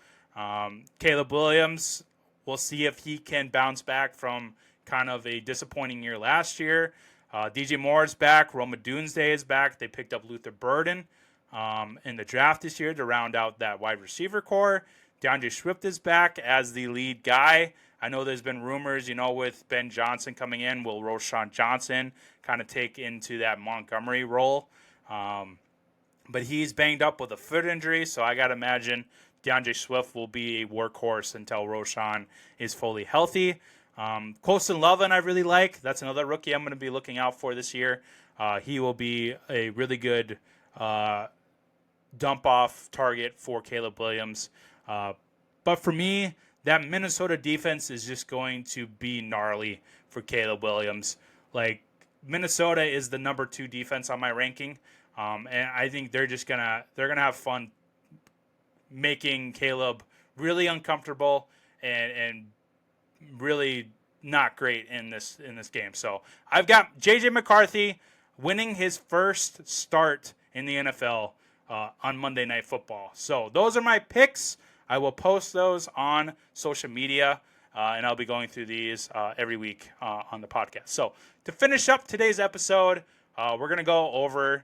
Caleb Williams, we'll see if he can bounce back from kind of a disappointing year last year. DJ Moore is back. Roma Doomsday is back. They picked up Luther Burden in the draft this year to round out that wide receiver core. DeAndre Swift is back as the lead guy. I know there's been rumors, with Ben Johnson coming in, will Roshan Johnson kind of take into that Montgomery role? But he's banged up with a foot injury, so I got to imagine DeAndre Swift will be a workhorse until Roshan is fully healthy. Colston Loveland I really like. That's another rookie I'm going to be looking out for this year. He will be a really good dump-off target for Caleb Williams. But for me, that Minnesota defense is just going to be gnarly for Caleb Williams. Like, Minnesota is the number 2 defense on my ranking. And I think they're gonna have fun making Caleb really uncomfortable and really not great in this game. So I've got J.J. McCarthy winning his first start in the NFL on Monday Night Football. So those are my picks. I will post those on social media, and I'll be going through these every week on the podcast. So to finish up today's episode, we're going to go over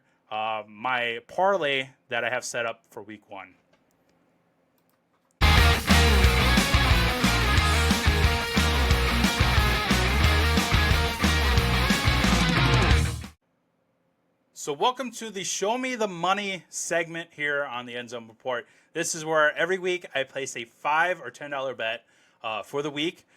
my parlay that I have set up for week 1. So welcome to the Show Me the Money segment here on the End Zone Report. This is where every week I place a $5 or $10 bet for the week.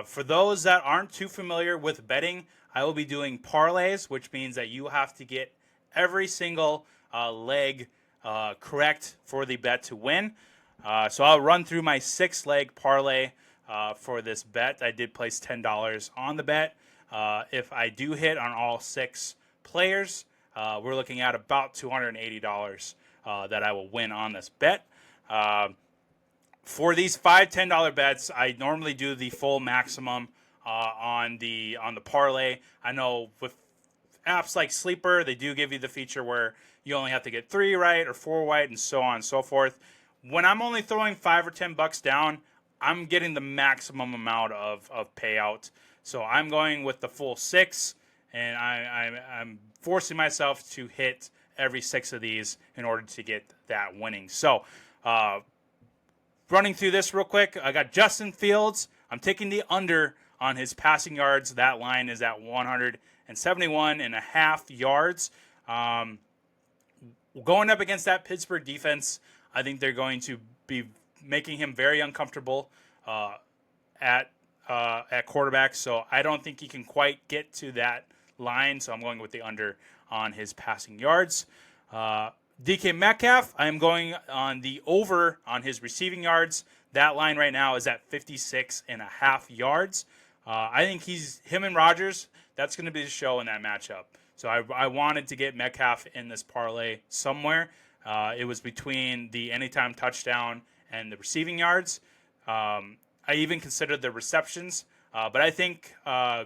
For those that aren't too familiar with betting, I will be doing parlays, which means that you have to get every single leg correct for the bet to win. So I'll run through my 6-leg parlay for this bet. I did place $10 on the bet. If I do hit on all 6 players, we're looking at about $280 that I will win on this bet. For these $5, $10 bets, I normally do the full maximum on the parlay. I know with apps like Sleeper, they do give you the feature where you only have to get 3 right or 4 right and so on and so forth. When I'm only throwing $5 or $10 down, I'm getting the maximum amount of payout. So I'm going with the full 6, and I'm forcing myself to hit every 6 of these in order to get that winning. So running through this real quick, I got Justin Fields. I'm taking the under on his passing yards. That line is at 171.5 yards. Going up against that Pittsburgh defense, I think they're going to be making him very uncomfortable at quarterback. So I don't think he can quite get to that line. So I'm going with the under on his passing yards. DK Metcalf, I am going on the over on his receiving yards. That line right now is at 56.5 yards. I think him and Rodgers, that's going to be the show in that matchup. So I wanted to get Metcalf in this parlay somewhere. It was between the anytime touchdown and the receiving yards. I even considered the receptions. But I think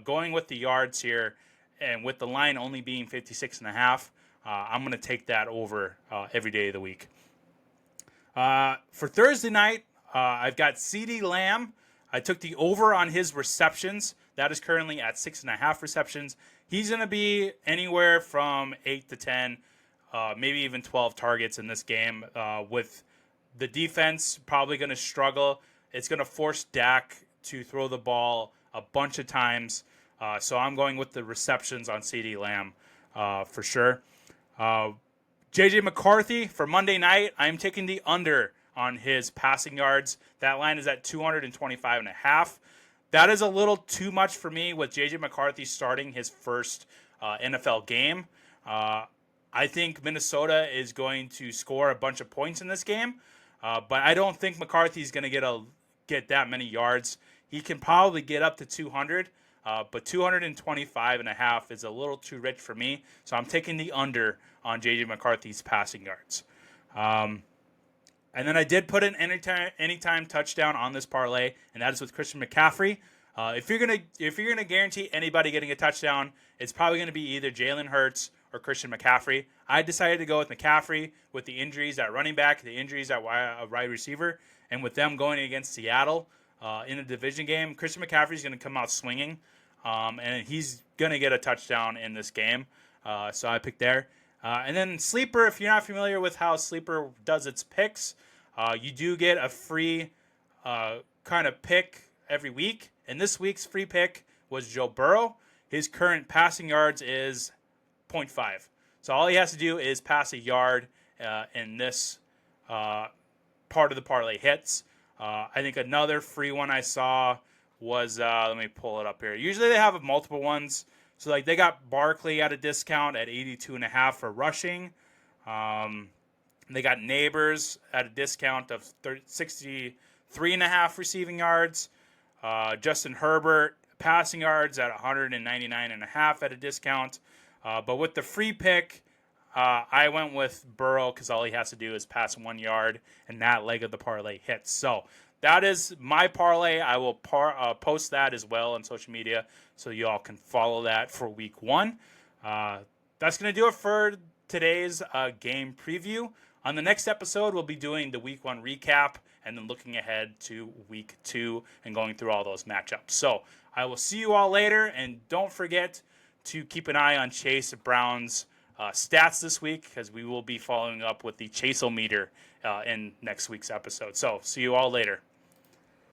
going with the yards here and with the line only being 56.5, I'm going to take that over every day of the week. For Thursday night, I've got CeeDee Lamb. I took the over on his receptions. That is currently at 6.5 receptions. He's going to be anywhere from 8 to 10, maybe even 12 targets in this game. With the defense probably going to struggle. It's going to force Dak to throw the ball a bunch of times. So I'm going with the receptions on CeeDee Lamb for sure. J.J. McCarthy for Monday night, I'm taking the under on his passing yards. That line is at 225.5. That is a little too much for me with J.J. McCarthy starting his first NFL game. I think Minnesota is going to score a bunch of points in this game, but I don't think McCarthy is going to get that many yards. He can probably get up to 200, but 225.5 is a little too rich for me. So I'm taking the under on J.J. McCarthy's passing yards. And then I did put an anytime touchdown on this parlay, and that is with Christian McCaffrey. If you're gonna guarantee anybody getting a touchdown, it's probably gonna be either Jalen Hurts or Christian McCaffrey. I decided to go with McCaffrey with the injuries at running back, the injuries at wide receiver, and with them going against Seattle in a division game, Christian McCaffrey is gonna come out swinging, and he's gonna get a touchdown in this game. So I picked there. And then Sleeper, if you're not familiar with how Sleeper does its picks, you do get a free kind of pick every week. And this week's free pick was Joe Burrow. His current passing yards is 0.5. So all he has to do is pass a yard in this part of the parlay hits. I think another free one I saw was, let me pull it up here. Usually they have multiple ones. So like they got Barkley at a discount at 82.5 for rushing. They got Neighbors at a discount of 63.5 receiving yards. Justin Herbert passing yards at 199.5 at a discount. But with the free pick, I went with Burrow because all he has to do is pass 1 yard, and that leg of the parlay hits. So that is my parlay. I will post that as well on social media so you all can follow that for week 1. That's going to do it for today's game preview. On the next episode, we'll be doing the week 1 recap and then looking ahead to week 2 and going through all those matchups. So I will see you all later, and don't forget to keep an eye on Chase Brown's stats this week because we will be following up with the Chase-O-meter in next week's episode. So see you all later.